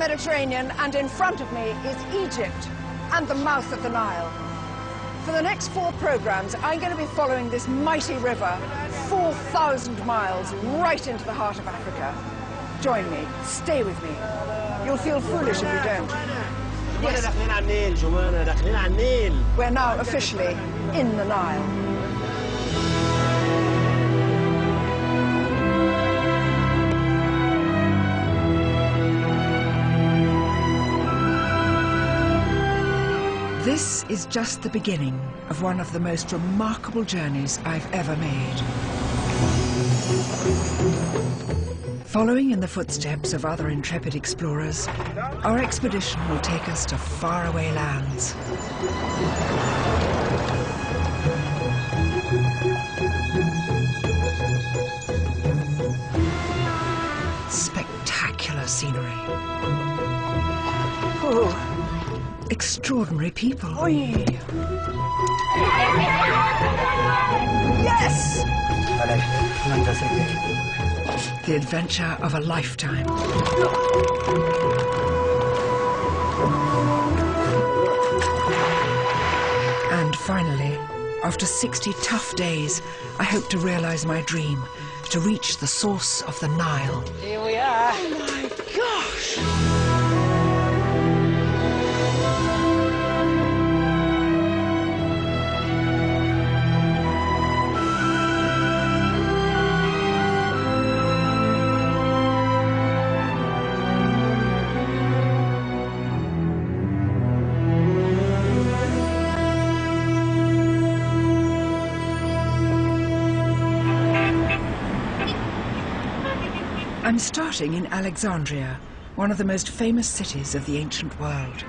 Mediterranean, and in front of me is Egypt and the mouth of the Nile. For the next 4 programs, I'm going to be following this mighty river, 4,000 miles, right into the heart of Africa. Join me, stay with me. You'll feel foolish if you don't. Yes. We're now officially in the Nile. This is just the beginning of one of the most remarkable journeys I've ever made. Following in the footsteps of other intrepid explorers, our expedition will take us to faraway lands. Spectacular scenery. Ooh. Extraordinary people. Oy. Yes! The adventure of a lifetime. And finally, after 60 tough days, I hope to realize my dream, to reach the source of the Nile. Here we are. Oh my gosh! I'm starting in Alexandria, one of the most famous cities of the ancient world.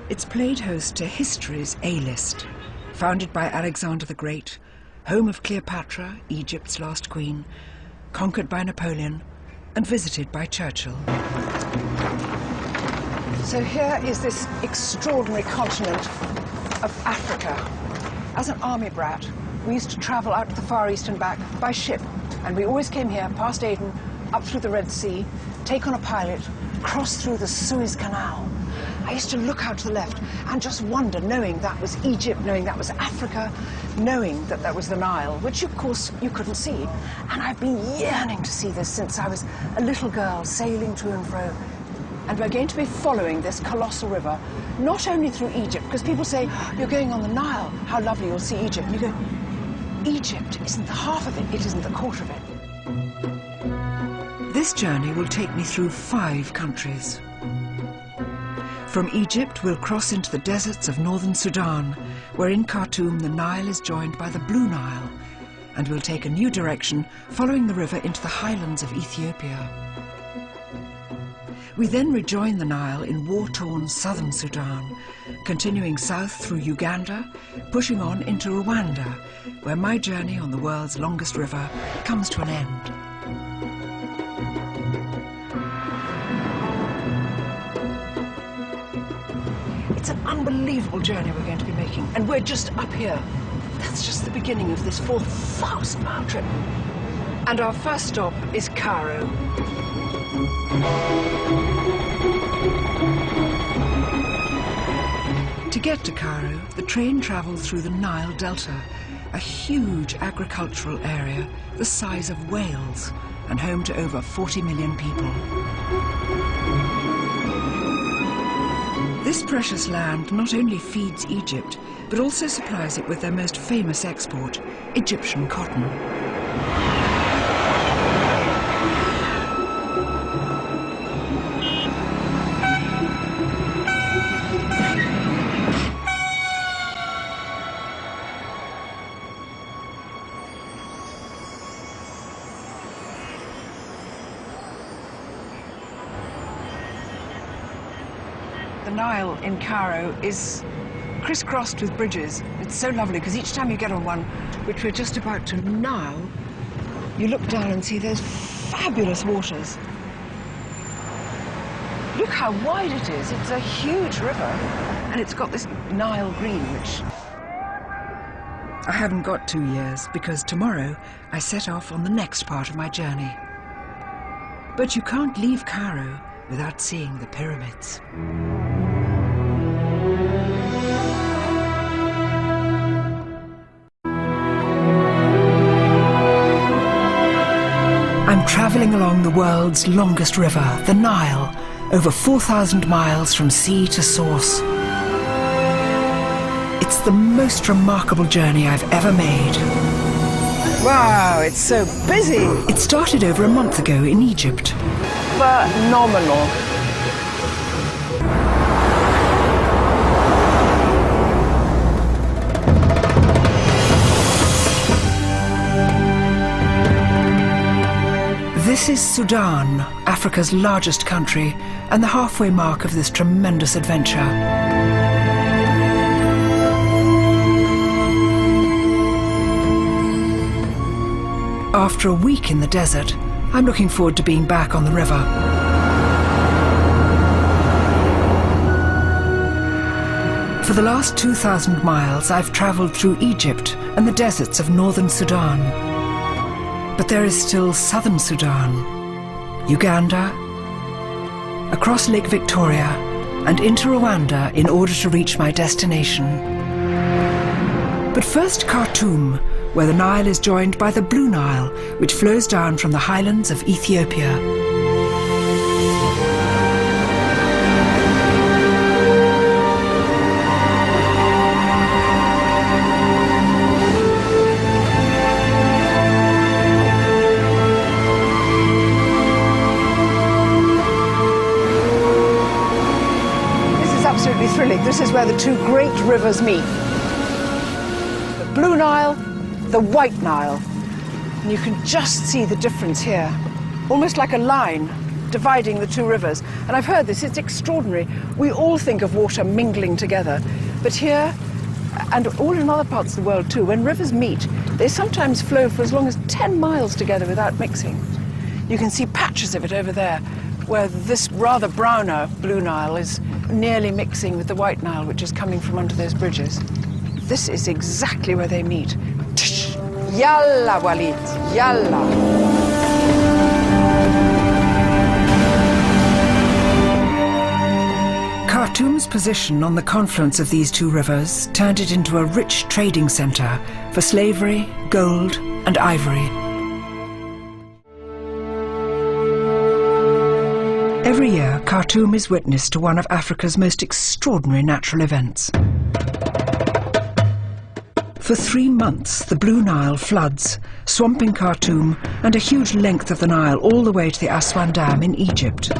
It's played host to history's A-list, founded by Alexander the Great, home of Cleopatra, Egypt's last queen, conquered by Napoleon, and visited by Churchill. So here is this extraordinary continent of Africa. As an army brat, we used to travel out to the Far East and back by ship, and we always came here past Aden, up through the Red Sea, take on a pilot, cross through the Suez Canal. I used to look out to the left and just wonder, knowing that was Egypt, knowing that was Africa, knowing that that was the Nile, which of course you couldn't see. And I've been yearning to see this since I was a little girl sailing to and fro. And we're going to be following this colossal river, not only through Egypt, because people say, you're going on the Nile, how lovely, you'll see Egypt. And you go, Egypt isn't the half of it, it isn't the quarter of it. This journey will take me through 5 countries. From Egypt, we'll cross into the deserts of northern Sudan, where in Khartoum the Nile is joined by the Blue Nile, and we'll take a new direction, following the river into the highlands of Ethiopia. We then rejoin the Nile in war-torn southern Sudan, continuing south through Uganda, pushing on into Rwanda, where my journey on the world's longest river comes to an end. It's an unbelievable journey we're going to be making, and we're just up here. That's just the beginning of this 4,000-mile trip. And our first stop is Cairo. To get to Cairo, the train travels through the Nile Delta, a huge agricultural area the size of Wales and home to over 40 million people. This precious land not only feeds Egypt, but also supplies it with their most famous export, Egyptian cotton. The Nile in Cairo is crisscrossed with bridges. It's so lovely because each time you get on one, which we're just about to now, you look down and see those fabulous waters. Look how wide it is. It's a huge river, and it's got this Nile green, which I haven't got 2 years because tomorrow I set off on the next part of my journey. But you can't leave Cairo without seeing the pyramids. I'm travelling along the world's longest river, the Nile, over 4,000 miles from sea to source. It's the most remarkable journey I've ever made. Wow, it's so busy! It started over a month ago in Egypt. Phenomenal. This is Sudan, Africa's largest country, and the halfway mark of this tremendous adventure. After a week in the desert, I'm looking forward to being back on the river. For the last 2,000 miles, I've travelled through Egypt and the deserts of northern Sudan. But there is still southern Sudan, Uganda, across Lake Victoria and into Rwanda in order to reach my destination. But first Khartoum, where the Nile is joined by the Blue Nile, which flows down from the highlands of Ethiopia. Absolutely thrilling. This is where the two great rivers meet. The Blue Nile, the White Nile. And you can just see the difference here. Almost like a line dividing the two rivers. And I've heard this, it's extraordinary. We all think of water mingling together. But here, and all in other parts of the world too, when rivers meet, they sometimes flow for as long as 10 miles together without mixing. You can see patches of it over there, where this rather browner Blue Nile is nearly mixing with the White Nile, which is coming from under those bridges. This is exactly where they meet. Tsh! Yalla, Walid, yalla! Khartoum's position on the confluence of these two rivers turned it into a rich trading centre for slavery, gold and ivory. Every year, Khartoum is witness to one of Africa's most extraordinary natural events. For 3 months, the Blue Nile floods, swamping Khartoum and a huge length of the Nile all the way to the Aswan Dam in Egypt.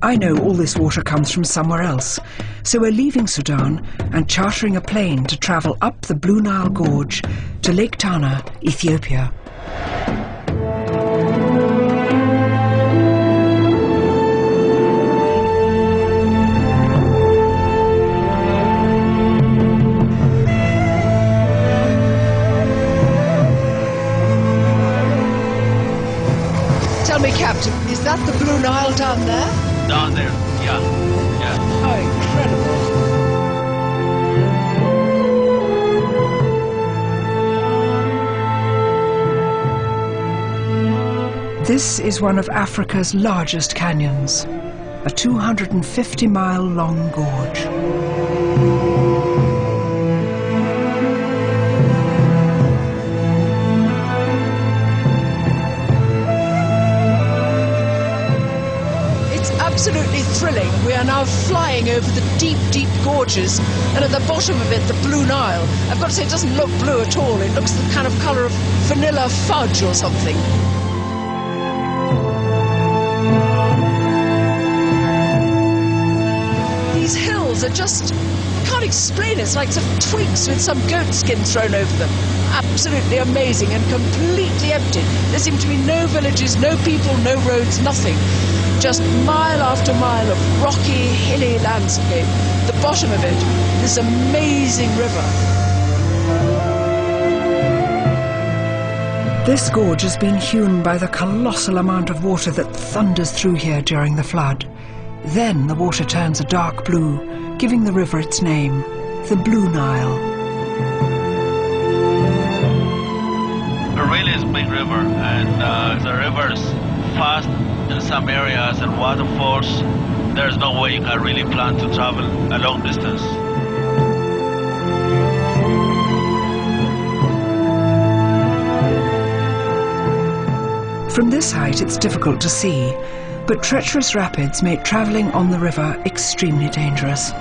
I know all this water comes from somewhere else, so we're leaving Sudan and chartering a plane to travel up the Blue Nile Gorge to Lake Tana, Ethiopia. Tell me, Captain, is that the Blue Nile down there? Down there, yeah. How incredible. This is one of Africa's largest canyons, a 250-mile-long gorge. Absolutely thrilling. We are now flying over the deep, deep gorges, and at the bottom of it, the Blue Nile. I've got to say, it doesn't look blue at all. It looks the kind of colour of vanilla fudge or something. These hills are just, I can't explain it. It's like some twigs with some goat skin thrown over them. Absolutely amazing and completely empty. There seem to be no villages, no people, no roads, nothing. Just mile after mile of rocky, hilly landscape. The bottom of it, this amazing river. This gorge has been hewn by the colossal amount of water that thunders through here during the flood. Then the water turns a dark blue, giving the river its name, the Blue Nile. It really is a big river, and the river is fast in some areas and waterfalls, there's no way you can really plan to travel a long distance. From this height it's difficult to see, but treacherous rapids make travelling on the river extremely dangerous.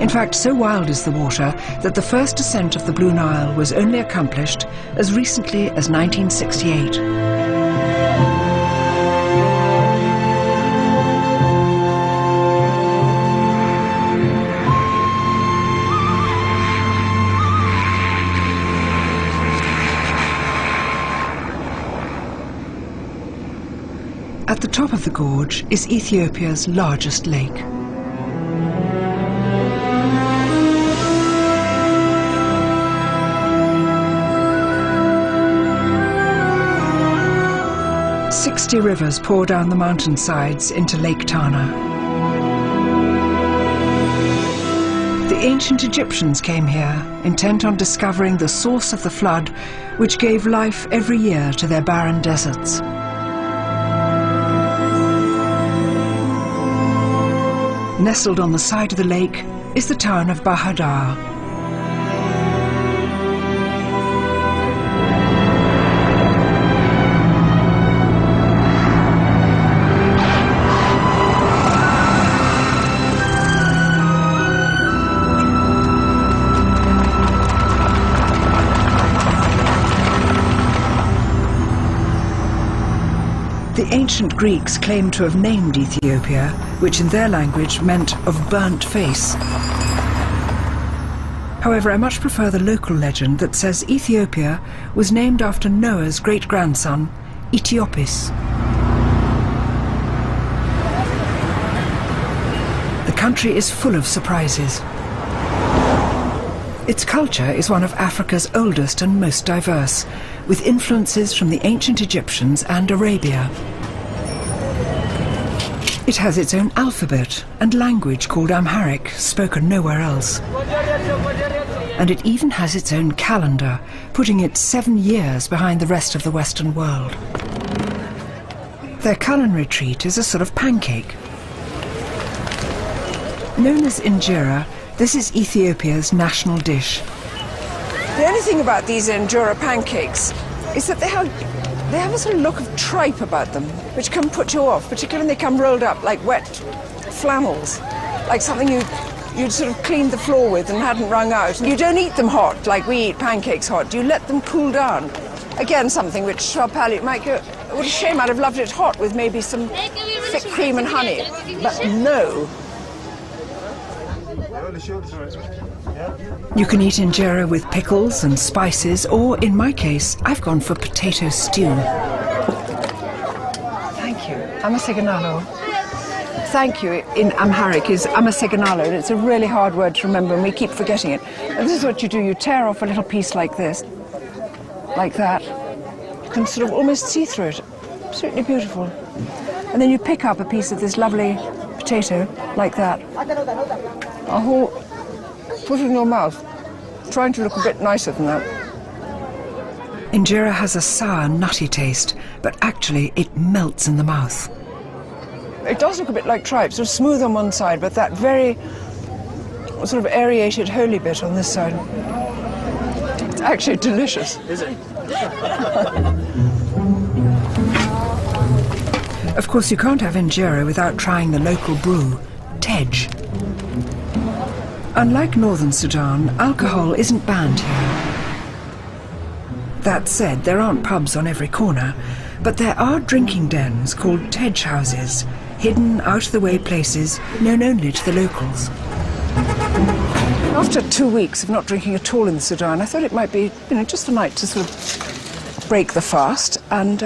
In fact, so wild is the water that the first descent of the Blue Nile was only accomplished as recently as 1968. At the top of the gorge is Ethiopia's largest lake. "60 rivers pour down the mountainsides into Lake Tana. The ancient Egyptians came here, intent on discovering the source of the flood which gave life every year to their barren deserts. Nestled on the side of the lake is the town of Bahadar. The ancient Greeks claimed to have named Ethiopia, which in their language meant of burnt face. However, I much prefer the local legend that says Ethiopia was named after Noah's great-grandson, Ethiopis. The country is full of surprises. Its culture is one of Africa's oldest and most diverse, with influences from the ancient Egyptians and Arabia. It has its own alphabet and language called Amharic, spoken nowhere else. And it even has its own calendar, putting it 7 years behind the rest of the Western world. Their culinary treat is a sort of pancake. Known as injera, this is Ethiopia's national dish. The only thing about these injera pancakes is that they have a sort of look of tripe about them, which can put you off, particularly when they come rolled up like wet flannels, like something you'd sort of cleaned the floor with and hadn't wrung out. You don't eat them hot like we eat pancakes hot. You let them cool down. Again, something which our palate might go, what a shame, I'd have loved it hot with maybe some thick cream and honey. But no. You can eat injera with pickles and spices, or in my case, I've gone for potato stew. Thank you. Amaseganalo. Thank you in Amharic is amaseganalo, and it's a really hard word to remember, and we keep forgetting it. And this is what you do. You tear off a little piece like this, like that. You can sort of almost see through it. Absolutely beautiful. And then you pick up a piece of this lovely potato, like that. Put it in your mouth, trying to look a bit nicer than that. Injera has a sour, nutty taste, but actually it melts in the mouth. It does look a bit like tripe, sort of smooth on one side, but that very sort of aerated holy bit on this side. It's actually delicious. Is it? Of course, you can't have injera without trying the local brew, tej. Unlike northern Sudan, alcohol isn't banned here. That said, there aren't pubs on every corner, but there are drinking dens called tej houses, hidden, out-of-the-way places known only to the locals. After 2 weeks of not drinking at all in Sudan, I thought it might be, just a night to sort of break the fast, and